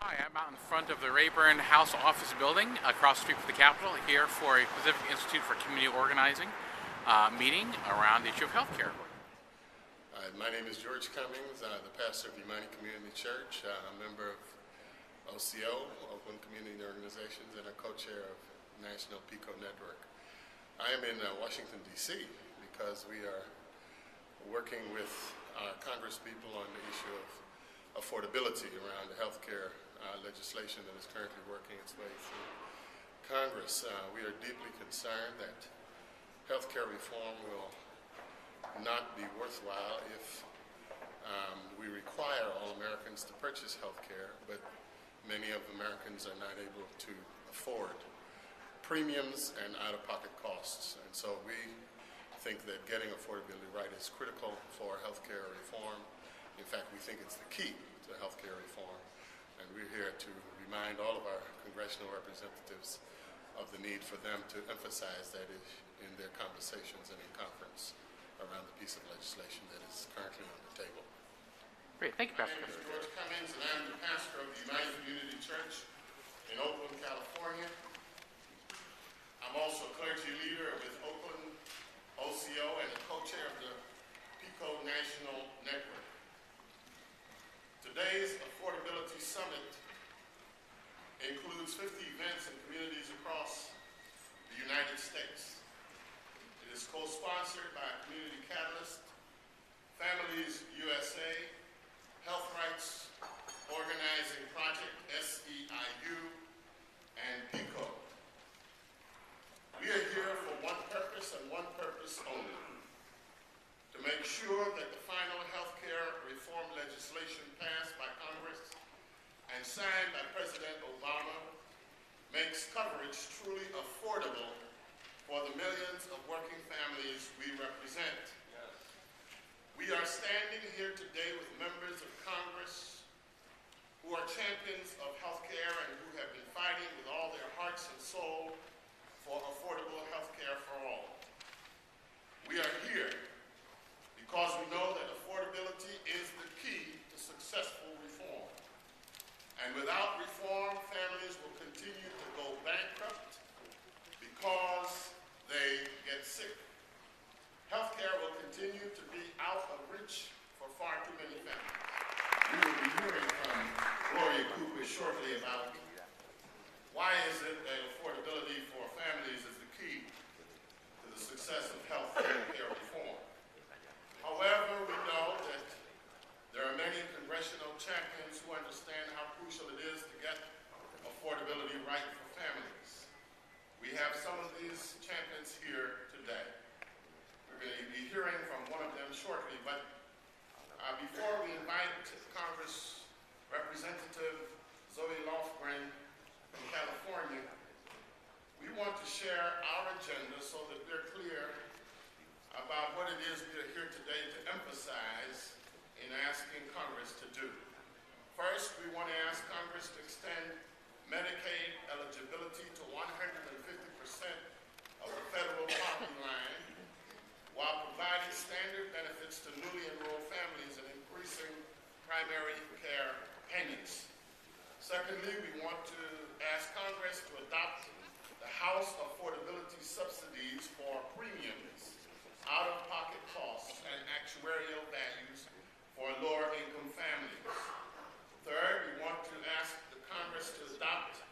Hi, I'm out in front of the Rayburn House Office Building across the street from the Capitol here for a Pacific Institute for Community Organizing meeting around the issue of healthcare. My name is George Cummings, the pastor of United Community Church, a member of OCO, Oakland Community Organizations, and a co-chair of National PICO Network. I am in Washington, D.C. because we are working with our congresspeople on the issue of affordability around the healthcare legislation that is currently working its way through Congress. We are deeply concerned that healthcare reform will not be worthwhile if we require all Americans to purchase healthcare, but many of Americans are not able to afford premiums and out-of-pocket costs. And so we think that getting affordability right is critical for healthcare reform. In fact, we think it's the key to healthcare reform. And we're here to remind all of our congressional representatives of the need for them to emphasize that in their conversations and in conference around the piece of legislation that is currently on the table. Great, thank you, Pastor. My name is George Cummings, and I'm the pastor of the United Community Church in Oakland, California. I'm also a clergy leader with Oakland OCO and a co-chair of the PICO National Network. Today's Affordability Summit includes 50 events in communities across the United States. It is co-sponsored by Community Catalyst, Families USA, Health Rights Organizing Project, SEIU, and PICO. We are here for one purpose and one purpose only: to make sure that the final health care reform legislation passed by Congress and signed by President Obama makes coverage truly affordable for the millions of working families we represent. Yes. We are standing here today with members of Congress who are champions of health care and who have been fighting with all their hearts and soul for affordable health care for all. We are here because we know that affordability is the key to successful reform. And without reform, families will continue to go bankrupt because they get sick. Healthcare will continue to be out of reach for far too many families. We will be hearing from Gloria Cooper shortly about why is it that affordability for families is the key to the success of health care reform. However, we know that there are many congressional champions who understand how crucial it is to get affordability right for families. We have some of these champions here today. We're going to be hearing from one of them shortly, but before we invite Congress Representative Zoe Lofgren from California, we want to share our agenda so that we're clear about what it is we are here today to emphasize in asking Congress to do. First, we want to ask Congress to extend Medicaid eligibility to 150% of the federal poverty line while providing standard benefits to newly enrolled families and increasing primary care payments. Secondly, we want to ask Congress to adopt the House Affordability Subsidies for premiums, out-of-pocket costs, and actuarial values for lower-income families. Third, we want to ask the Congress to adopt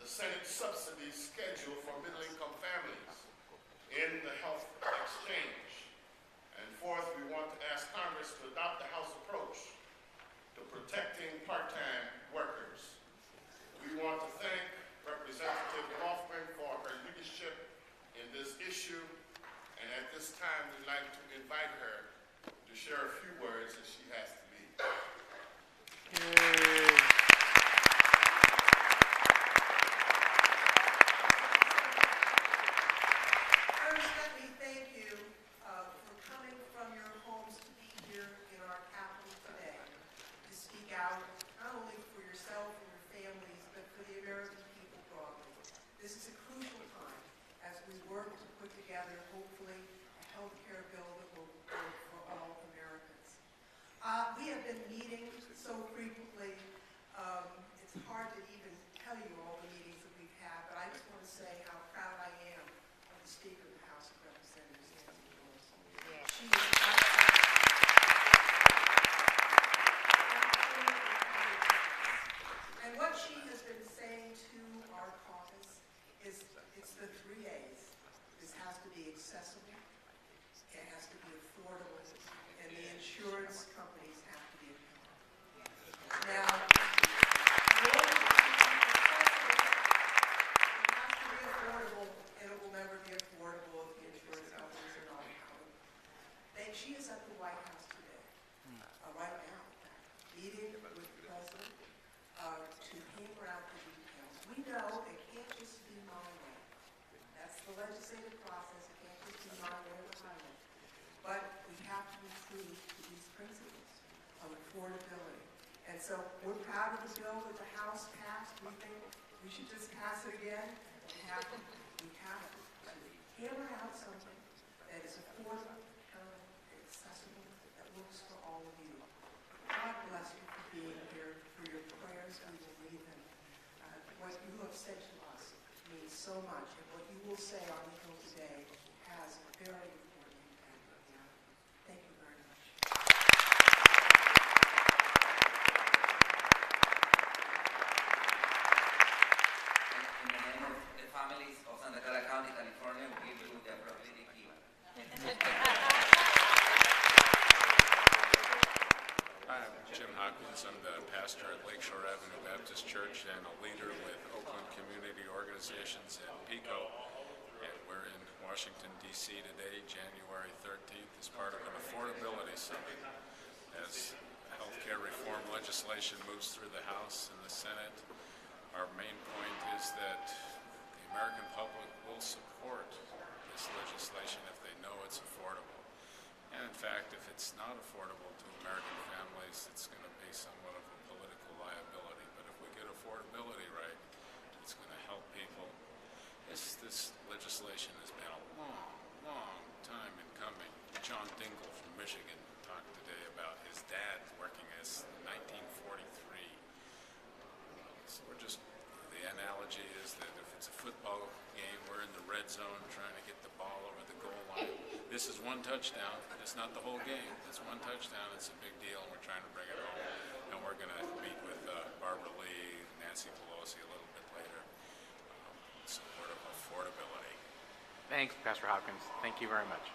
the Senate subsidy schedule for middle-income families in the health exchange. And fourth, we want to ask Congress to adopt the House approach to protecting part-time workers. We want to thank Representative Lofgren for her leadership in this issue, and at this time we'd like to invite her to share a few words as she has to leave. First, let me thank you for coming from your homes to be here in our Capitol today to speak out not only for yourself and your families, but for the American people broadly. This is a crucial time as we work to put together, hopefully, a health care bill that will work for all Americans. We have been meeting so frequently, it's hard affordability. And so we're proud of the bill that the House passed. We think we should just pass it again. We have to hammer out something that is affordable, accessible, that works for all of you. God bless you for being here, for your prayers. We will read them. What you have said to us means so much, and what you will say on the Hill today has a very important impact on the island. Thank you very much. In the name of the families of Santa Clara County, California, we give you the appropriate key. Hi, I'm Jim Hopkins. I'm the pastor at Lakeshore Avenue Baptist Church and a leader with Oakland Community Organizations in Pico. And we're in Washington, D.C. today, January 13th, as part of an affordability summit. As healthcare reform legislation moves through the House and the Senate, our main point is that the American public will support this legislation if they know it's affordable. And in fact, if it's not affordable to American families, it's going to be somewhat of a political liability. But if we get affordability right, it's going to help people. This legislation has been a long, long time in coming. John Dingell from Michigan talked today about his dad working as 1943. So the analogy is that if it's a football game, we're in the red zone trying to get the ball over the goal line. This is one touchdown. It's not the whole game. It's one touchdown. It's a big deal, and we're trying to bring it home. And we're going to meet with Barbara Lee, Nancy Pelosi a little bit later in support of affordability. Thanks, Pastor Hopkins. Thank you very much.